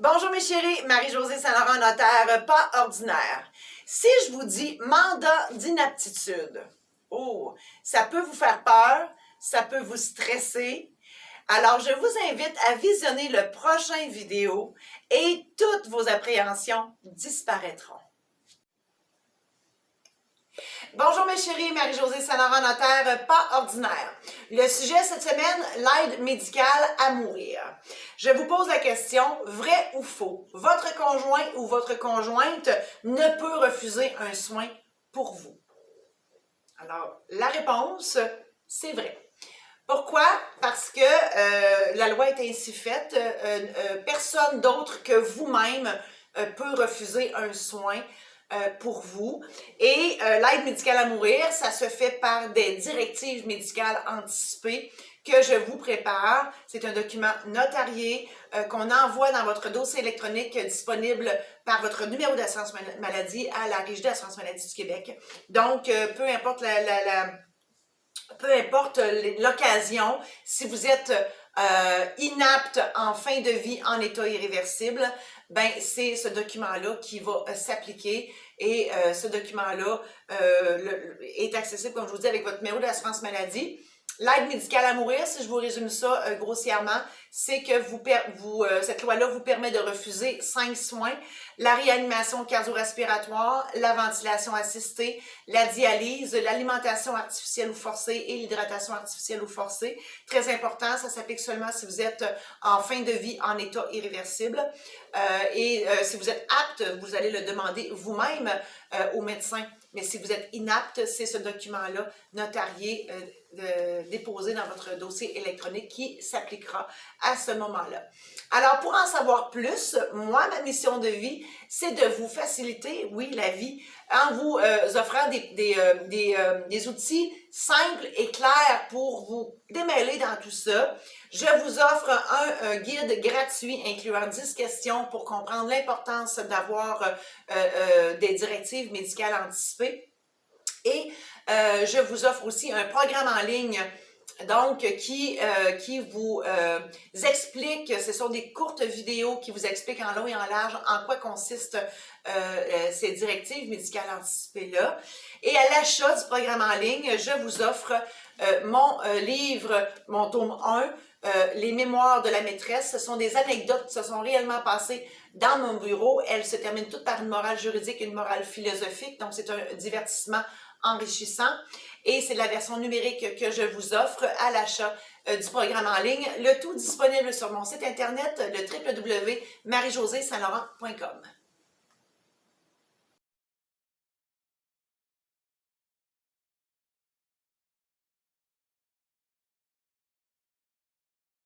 Bonjour mes chéris, Marie-Josée Saint-Laurent, notaire pas ordinaire. Si je vous dis mandat d'inaptitude, oh, ça peut vous faire peur, ça peut vous stresser. Alors, je vous invite à visionner le prochain vidéo et toutes vos appréhensions disparaîtront. Bonjour mes chéris, Marie-Josée Saint-Laurent, notaire pas ordinaire. Le sujet cette semaine, l'aide médicale à mourir. Je vous pose la question, vrai ou faux? Votre conjoint ou votre conjointe ne peut refuser un soin pour vous. Alors, la réponse, c'est vrai. Pourquoi? Parce que la loi est ainsi faite. Personne d'autre que vous-même peut refuser un soin pour vous. Et l'aide médicale à mourir, ça se fait par des directives médicales anticipées que je vous prépare. C'est un document notarié qu'on envoie dans votre dossier électronique disponible par votre numéro d'assurance maladie à la Régie d'assurance maladie du Québec. Donc, peu importe l'occasion, si vous êtes inapte en fin de vie en état irréversible, ben c'est ce document-là qui va s'appliquer et ce document-là est accessible, comme je vous dis, avec votre numéro d'assurance maladie. L'aide médicale à mourir, si je vous résume ça grossièrement, c'est que cette loi-là vous permet de refuser 5 soins: la réanimation cardio-respiratoire, la ventilation assistée, la dialyse, l'alimentation artificielle ou forcée et l'hydratation artificielle ou forcée. Très important, ça s'applique seulement si vous êtes en fin de vie en état irréversible. Si vous êtes apte, vous allez le demander vous-même au médecin. Mais si vous êtes inapte, c'est ce document-là notarié déposé dans votre dossier électronique qui s'appliquera à ce moment-là. Alors, pour en savoir plus, moi, ma mission de vie, c'est de vous faciliter, oui, la vie, en vous offrant des outils simples et clairs pour vous démêler dans tout ça. Je vous offre un guide gratuit incluant 10 questions pour comprendre l'importance d'avoir des directives médicales anticipées. Et je vous offre aussi un programme en ligne donc qui vous explique, ce sont des courtes vidéos qui vous expliquent en long et en large en quoi consistent ces directives médicales anticipées-là. Et à l'achat du programme en ligne, je vous offre mon livre, mon tome 1, Les mémoires de la maîtresse. Ce sont des anecdotes qui se sont réellement passées dans mon bureau. Elles se terminent toutes par une morale juridique et une morale philosophique, donc c'est un divertissement enrichissant. Et c'est la version numérique que je vous offre à l'achat du programme en ligne. Le tout disponible sur mon site internet, le www.mariejosesaintlaurent.com.